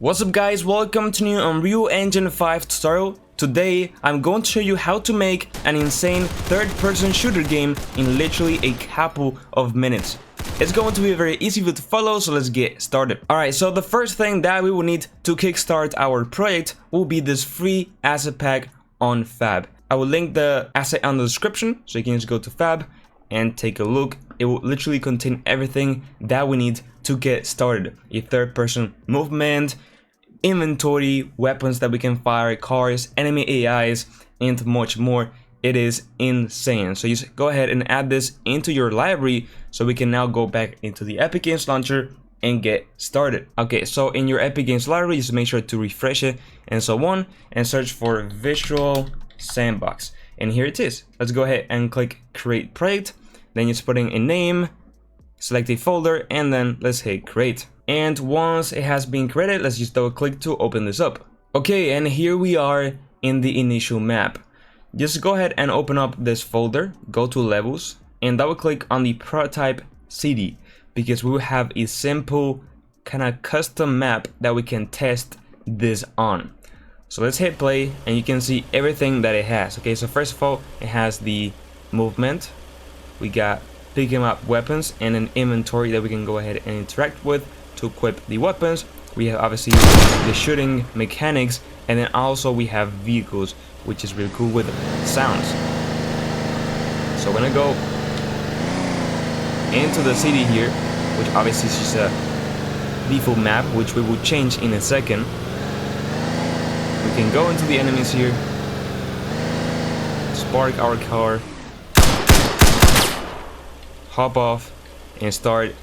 What's up guys, welcome to new Unreal Engine 5 tutorial. Today I'm going to show you how to make an insane third-person shooter game in literally a couple of minutes. It's going to be very easy to follow, so let's get started. Alright, so the first thing that we will need to kickstart our project will be this free asset pack on Fab. I will link the asset on the description, so you can just go to Fab and take a look. It will literally contain everything that we need to get started. A third-person movement, inventory, weapons that we can fire, cars, enemy AIs, and much more. It is insane. So you just go ahead and add this into your library so we can now go back into the Epic Games Launcher and get started. Okay, so in your Epic Games library, just make sure to refresh it and so on, and search for Visual Sandbox. And here it is. Let's go ahead and click Create Project. Then you're just putting a name, select a folder, and then let's hit Create. And once it has been created, let's just double click to open this up. Okay, and here we are in the initial map. Just go ahead and open up this folder, go to levels, and double click on the prototype city, because we will have a simple kind of custom map that we can test this on. So let's hit play and you can see everything that it has. Okay, so first of all, it has the movement. We got picking up weapons and an inventory that we can go ahead and interact with to equip the weapons. We have obviously the shooting mechanics, and then also we have vehicles, which is really cool with sounds. So we're gonna go into the city here, which obviously is just a default map, which we will change in a second. We can go into the enemies here, spark our car, hop off, and start.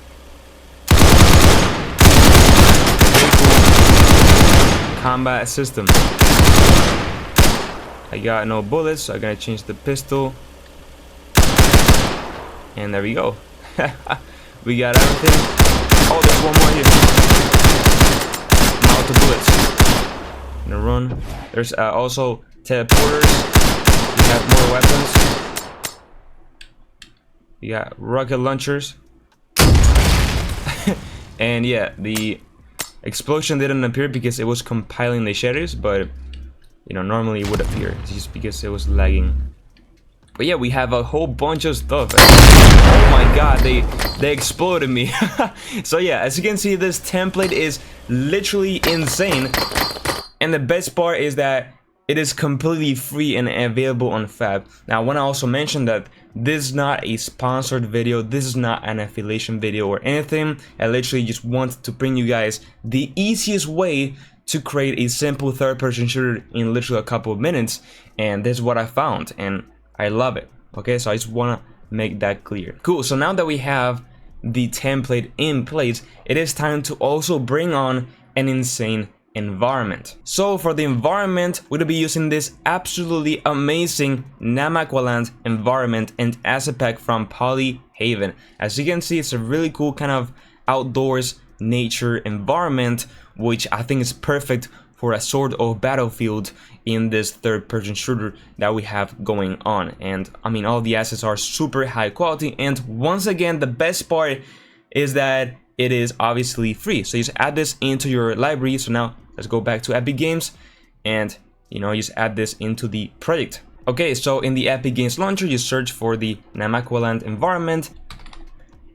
Combat system. I got no bullets, so I'm gonna change the pistol. And there we go. We got everything. Oh, there's one more here. I'm out of bullets. I'm gonna run. There's also teleporters. We have more weapons. We got rocket launchers. And yeah, the explosion didn't appear because it was compiling the shadows, but you know, normally it would appear. It's just because it was lagging. But yeah, we have a whole bunch of stuff. Oh my god, they exploded me. So yeah, as you can see, this template is literally insane. And the best part is that it is completely free and available on Fab. Now, I want to also mention that this is not a sponsored video. This is not an affiliation video or anything. I literally just want to bring you guys the easiest way to create a simple third-person shooter in literally a couple of minutes. And this is what I found, and I love it. Okay, so I just want to make that clear. Cool, so now that we have the template in place, it is time to also bring on an insane environment. So for the environment, we're gonna be using this absolutely amazing Namaqualand environment and asset pack from Polyhaven. As you can see, it's a really cool kind of outdoors nature environment, which I think is perfect for a sort of battlefield in this third-person shooter that we have going on. And I mean, all the assets are super high quality, and once again, the best part is that it is obviously free. So you just add this into your library. So now let's go back to Epic Games and, you know, just add this into the project. Okay, so in the Epic Games Launcher, you search for the Namaqualand environment,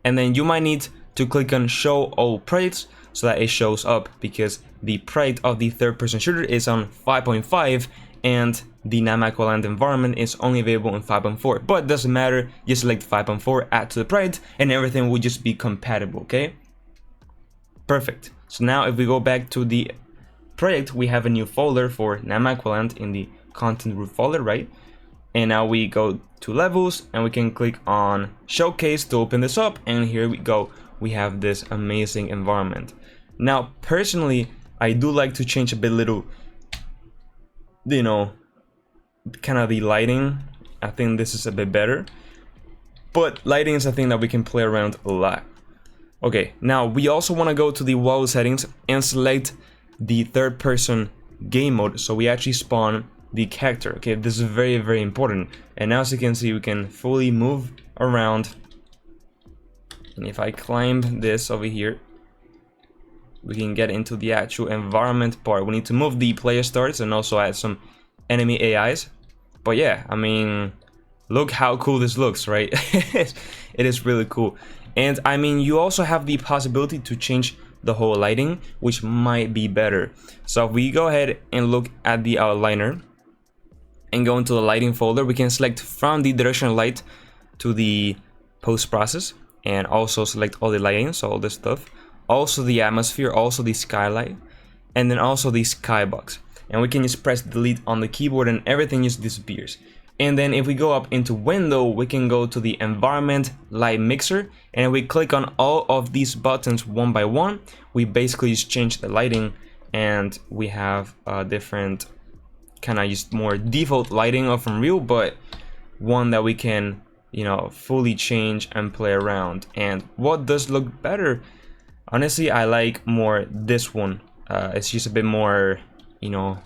and then you might need to click on Show All Projects so that it shows up, because the project of the third-person shooter is on 5.5 and the Namaqualand environment is only available in 5.4. But it doesn't matter, just select 5.4, add to the project, and everything will just be compatible, okay? Perfect. So now if we go back to the project, we have a new folder for Namaqualand in the content root folder, right? And now we go to levels and we can click on showcase to open this up, and here we go. We have this amazing environment. Now, personally, I do like to change a bit little, you know, kind of the lighting. I think this is a bit better, but lighting is a thing that we can play around a lot. Okay, now we also want to go to the wall settings and select the third person game mode, so we actually spawn the character. Okay, this is very, very important. And now, as you can see, we can fully move around. And if I climb this over here, we can get into the actual environment part. We need to move the player starts and also add some enemy AIs. But yeah, I mean, look how cool this looks, right? It is really cool. And I mean, you also have the possibility to change the whole lighting, which might be better. So if we go ahead and look at the outliner and go into the lighting folder, we can select from the directional light to the post process and also select all the lighting, so all this stuff, also the atmosphere, also the skylight, and then also the skybox. And we can just press delete on the keyboard and everything just disappears. And then if we go up into window, we can go to the environment light mixer, and we click on all of these buttons one by one. We basically just change the lighting, and we have different kind of just more default lighting of Unreal, but one that we can, you know, fully change and play around. And what does look better? Honestly, I like more this one. It's just a bit more, you know,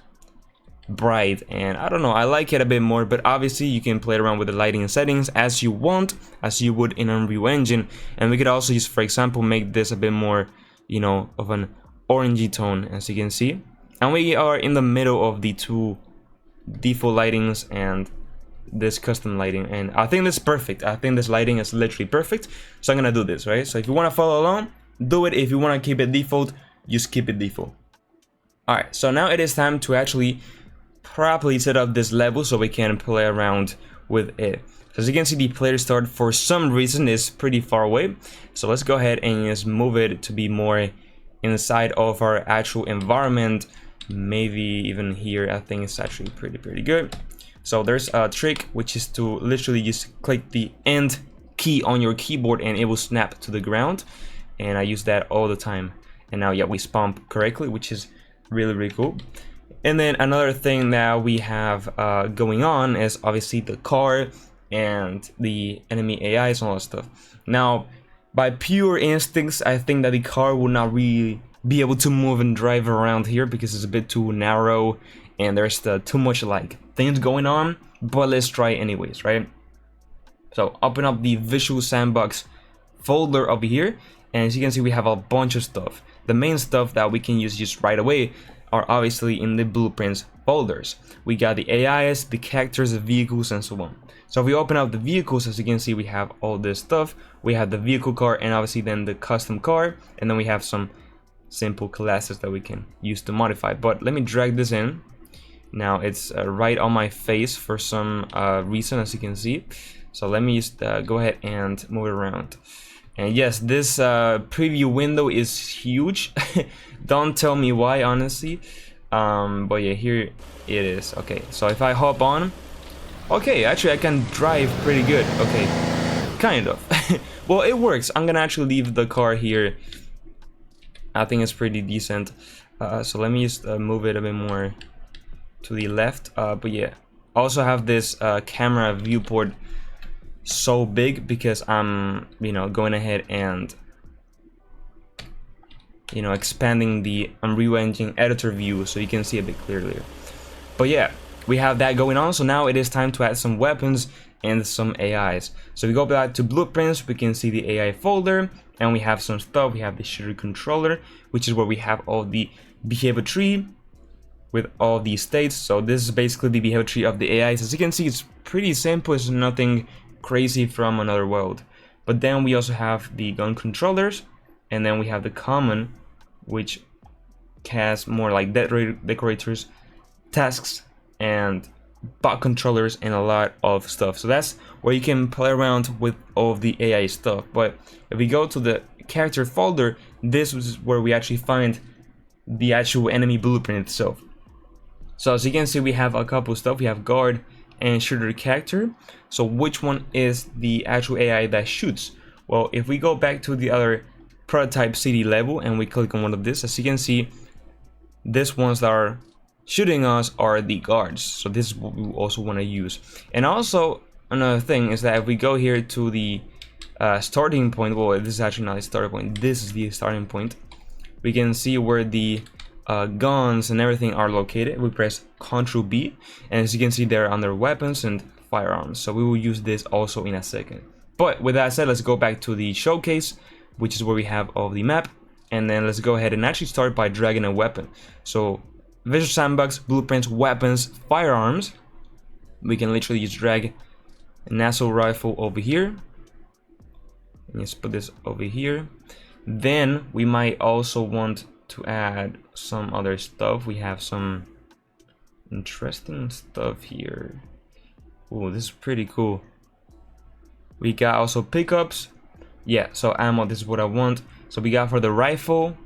bright, and I don't know, I like it a bit more. But obviously you can play around with the lighting and settings as you want, as you would in Unreal Engine. And we could also just, for example, make this a bit more, you know, of an orangey tone, as you can see. And we are in the middle of the two default lightings and this custom lighting, and I think this is perfect. I think this lighting is literally perfect, so I'm gonna do this, right? So if you want to follow along, do it. If you want to keep it default, just keep it default. Alright, so now it is time to actually properly set up this level so we can play around with it. So as you can see, the player start for some reason is pretty far away, so let's go ahead and just move it to be more inside of our actual environment. Maybe even here, I think it's actually pretty good. So there's a trick, which is to literally just click the end key on your keyboard and it will snap to the ground, and I use that all the time. And now, yeah, we spawn correctly, which is really cool. And then another thing that we have going on is obviously the car and the enemy AIs and all that stuff. Now, by pure instincts, I think that the car will not really be able to move and drive around here because it's a bit too narrow and there's too much like things going on, but let's try anyways, right? So open up the visual sandbox folder over here, and as you can see, we have a bunch of stuff. The main stuff that we can use just right away are obviously in the blueprints folders. We got the AIs, the characters, the vehicles, and so on. So if we open up the vehicles, as you can see, we have all this stuff. We have the vehicle car, and obviously then the custom car, and then we have some simple classes that we can use to modify. But let me drag this in. Now it's right on my face for some reason, as you can see. So let me just go ahead and move it around. And yes, this preview window is huge. Don't tell me why, honestly. But yeah, here it is. Okay, so if I hop on, okay, actually I can drive pretty good. Okay, kind of. Well, it works. I'm gonna actually leave the car here. I think it's pretty decent. So let me just move it a bit more to the left. But yeah, also have this camera viewport so big because I'm, you know, going ahead and, you know, expanding the Unreal Engine editor view so you can see a bit clearly. But yeah, we have that going on. So now it is time to add some weapons and some AIs. So we go back to blueprints, we can see the AI folder, and we have some stuff. We have the shooter controller, which is where we have all the behavior tree with all these states. So this is basically the behavior tree of the AIs. As you can see, it's pretty simple. It's nothing crazy from another world. But then we also have the gun controllers, and then we have the common, which has more like decorators, tasks, and bot controllers, and a lot of stuff. So that's where you can play around with all of the AI stuff. But if we go to the character folder, this is where we actually find the actual enemy blueprint itself. So as you can see, we have a couple of stuff. We have guard and shooter character. So which one is the actual AI that shoots? Well, if we go back to the other prototype city level and we click on one of this, as you can see, these ones that are shooting us are the guards. So this is what we also want to use. And also another thing is that if we go here to the starting point, well, this is actually not a starting point, this is the starting point. We can see where the guns and everything are located. We press Ctrl B, and as you can see, they're under weapons and firearms. So we will use this also in a second. But with that said, let's go back to the showcase, which is where we have all the map. And then let's go ahead and actually start by dragging a weapon. So Visual Sandbox, Blueprints, Weapons, Firearms. We can literally just drag an assault rifle over here. And just put this over here. Then we might also want to add some other stuff. We have some interesting stuff here. Oh, this is pretty cool. We got also pickups. Yeah, so ammo, this is what I want. So we got for the rifle.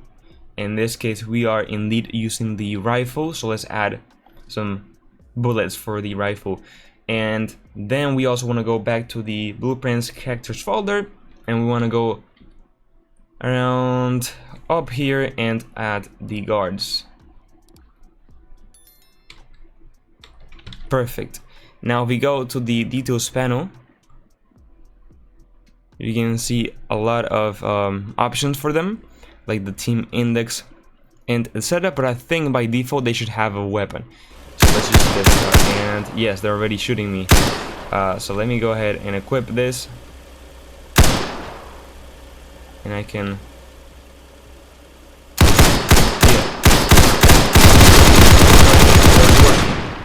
In this case, we are indeed using the rifle. So let's add some bullets for the rifle. And then we also want to go back to the Blueprints Characters folder. And we want to go around up here and add the guards. Perfect. Now if we go to the details panel, you can see a lot of options for them, like the team index and the setup, but I think by default they should have a weapon. So let's just get started. And yes, they're already shooting me. So let me go ahead and equip this. And I can...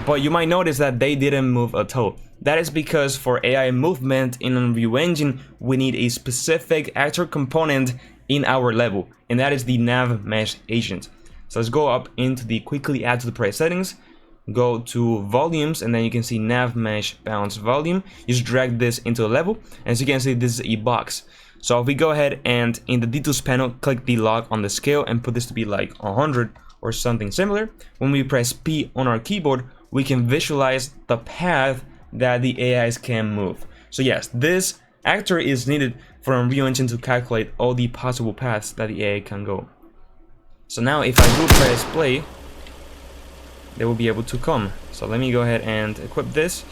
But you might notice that they didn't move at all. That is because for AI movement in Unreal Engine, we need a specific actor component in our level, and that is the nav mesh agent. So let's go up into the quickly add to the price settings, go to volumes, and then you can see nav mesh bounce volume. You just drag this into a level, and as you can see, this is a box. So if we go ahead and in the details panel, click the lock on the scale and put this to be like 100 or something similar. When we press P on our keyboard, we can visualize the path that the AIs can move. So yes, this actor is needed for Unreal Engine to calculate all the possible paths that the AI can go. So now if I do press play, they will be able to come. So let me go ahead and equip this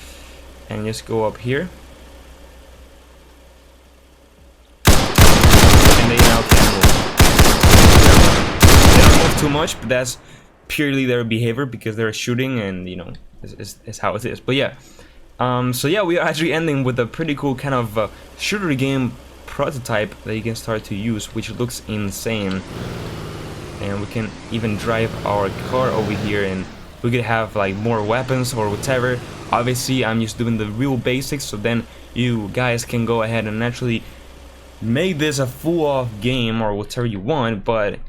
and just go up here. And they now can move. They don't move too much, but that's purely their behavior because they're shooting, and you know, it's how it is. But yeah, so yeah, we are actually ending with a pretty cool kind of shooter game prototype that you can start to use, which looks insane. And we can even drive our car over here, and we could have like more weapons or whatever. Obviously I'm just doing the real basics, so then you guys can go ahead and actually make this a full off game or whatever you want. But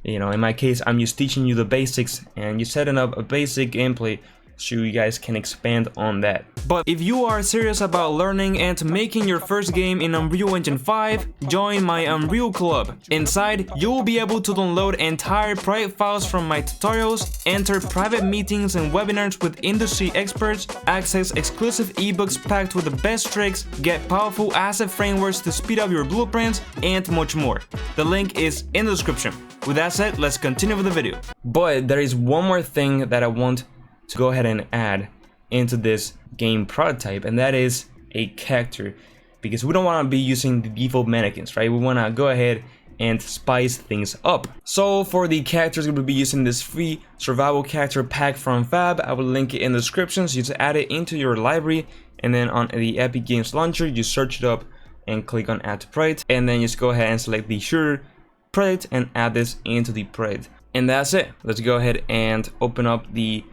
you know, in my case, I'm just teaching you the basics and just setting up a basic gameplay so you guys can expand on that. But if you are serious about learning and making your first game in Unreal Engine 5, join my Unreal Club. Inside, you will be able to download entire project files from my tutorials, enter private meetings and webinars with industry experts, access exclusive ebooks packed with the best tricks, get powerful asset frameworks to speed up your blueprints, and much more. The link is in the description. With that said, let's continue with the video. But there is one more thing that I want to go ahead and add into this game prototype, and that is a character, because we don't want to be using the default mannequins, right? We want to go ahead and spice things up. So for the characters, we will be using this free survival character pack from Fab. I will link it in the description, so you just add it into your library, and then on the Epic Games launcher, you search it up and click on add to project, and then just go ahead and select the shooter project and add this into the project. And that's it. Let's go ahead and open up the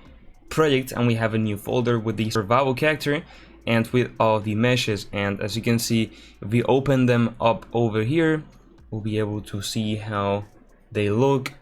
project, and we have a new folder with the survival character and with all the meshes. And as you can see, if we open them up over here, we'll be able to see how they look,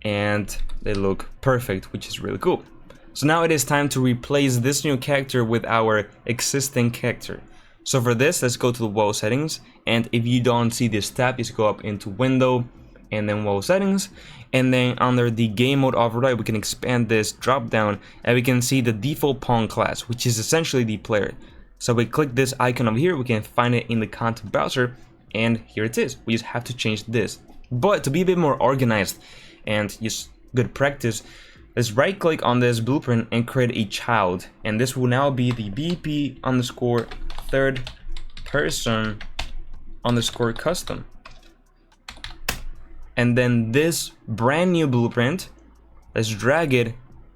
and they look perfect, which is really cool. So now it is time to replace this new character with our existing character. So for this, let's go to the wall settings, and if you don't see this tab, just go up into window and then wall settings, and then under the game mode override, we can expand this drop down and we can see the default pawn class, which is essentially the player. So we click this icon over here, we can find it in the content browser, and here it is. We just have to change this. But to be a bit more organized and just good practice, let's right click on this blueprint and create a child, and this will now be the BP underscore third person underscore custom. And then this brand new blueprint, let's drag it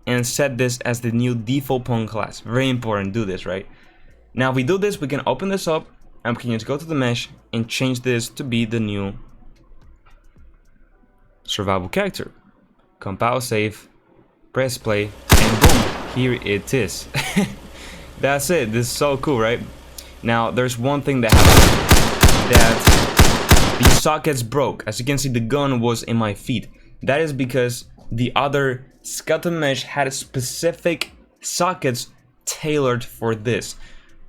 and set this as the new default pawn class. Very important, do this, right? Now if we do this, we can open this up and we can just go to the mesh and change this to be the new survival character. Compile, save, press play, and boom, here it is. That's it. This is so cool, right? Now, there's one thing that happened, that the sockets broke. As you can see, the gun was in my feet. That is because the other skeleton mesh had specific sockets tailored for this.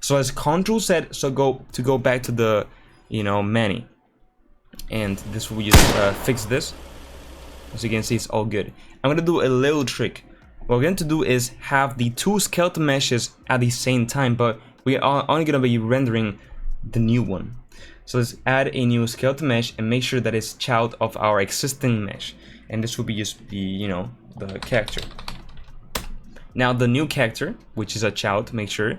So as Control said, so go back to the, menu, and this will just fix this. As you can see, it's all good. I'm gonna do a little trick. What we're going to do is have the two skeleton meshes at the same time, but we are only gonna be rendering the new one. So let's add a new skeleton mesh and make sure that it's child of our existing mesh. And this will be just the, the character. Now the new character, which is a child, make sure,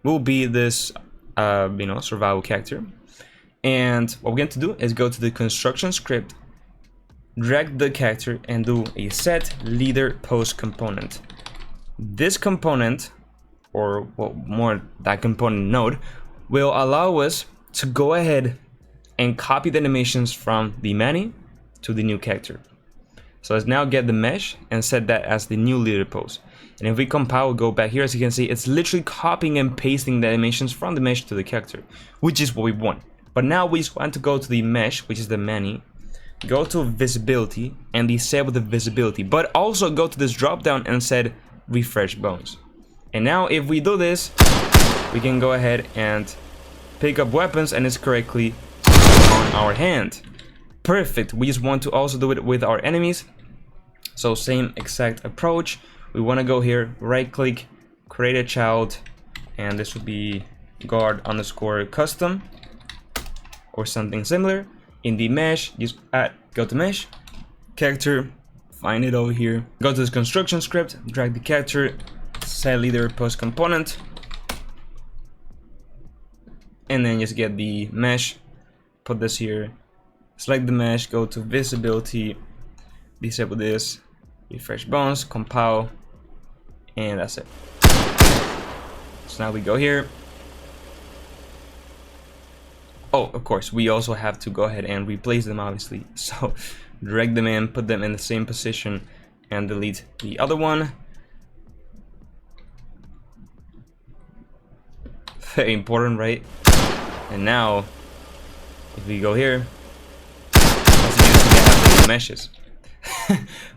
will be this, survival character. And what we're going to do is go to the construction script, drag the character, and do a set leader post component. This component, or more that component node, will allow us to go ahead and copy the animations from the menu to the new character. So let's now get the mesh and set that as the new leader pose. And if we compile, go back here, as you can see, it's literally copying and pasting the animations from the mesh to the character, which is what we want. But now we just want to go to the mesh, which is the menu, go to visibility and disable the visibility, but also go to this drop down and set refresh bones. And now if we do this, we can go ahead and pick up weapons, and it's correctly on our hand. Perfect. We just want to also do it with our enemies. So same exact approach. We want to go here, right click, create a child, and this would be guard underscore custom or something similar. In the mesh, just go to mesh, character, find it over here, go to this construction script, drag the character, set leader post component, and then just get the mesh, put this here, select the mesh, go to visibility, disable this, refresh bones, compile, and that's it. So now we go here. Oh, of course, we also have to go ahead and replace them, obviously. So drag them in, put them in the same position, and delete the other one. Very important, right? And now, if we go here, as you can see, we have the meshes.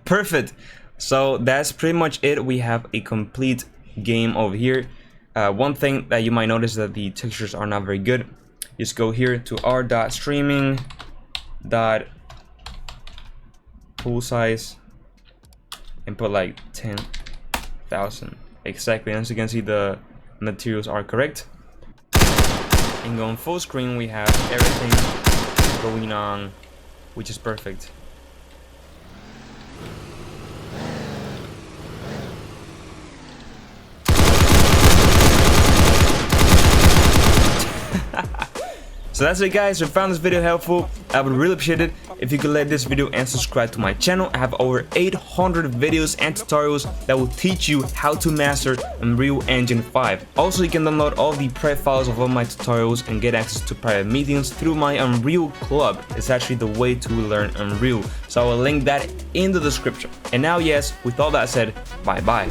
Perfect. So that's pretty much it. We have a complete game over here. One thing that you might notice is that the textures are not very good. Just go here to r.streaming.pool size and put like 10,000 exactly. And as you can see, the materials are correct. And going full screen, we have everything going on, which is perfect. So that's it, guys. If you found this video helpful, I would really appreciate it if you could like this video and subscribe to my channel. I have over 800 videos and tutorials that will teach you how to master Unreal Engine 5. Also, you can download all the prep files of all my tutorials and get access to private meetings through my Unreal Club. It's actually the way to learn Unreal. So I will link that in the description. And now, yes, with all that said, bye bye.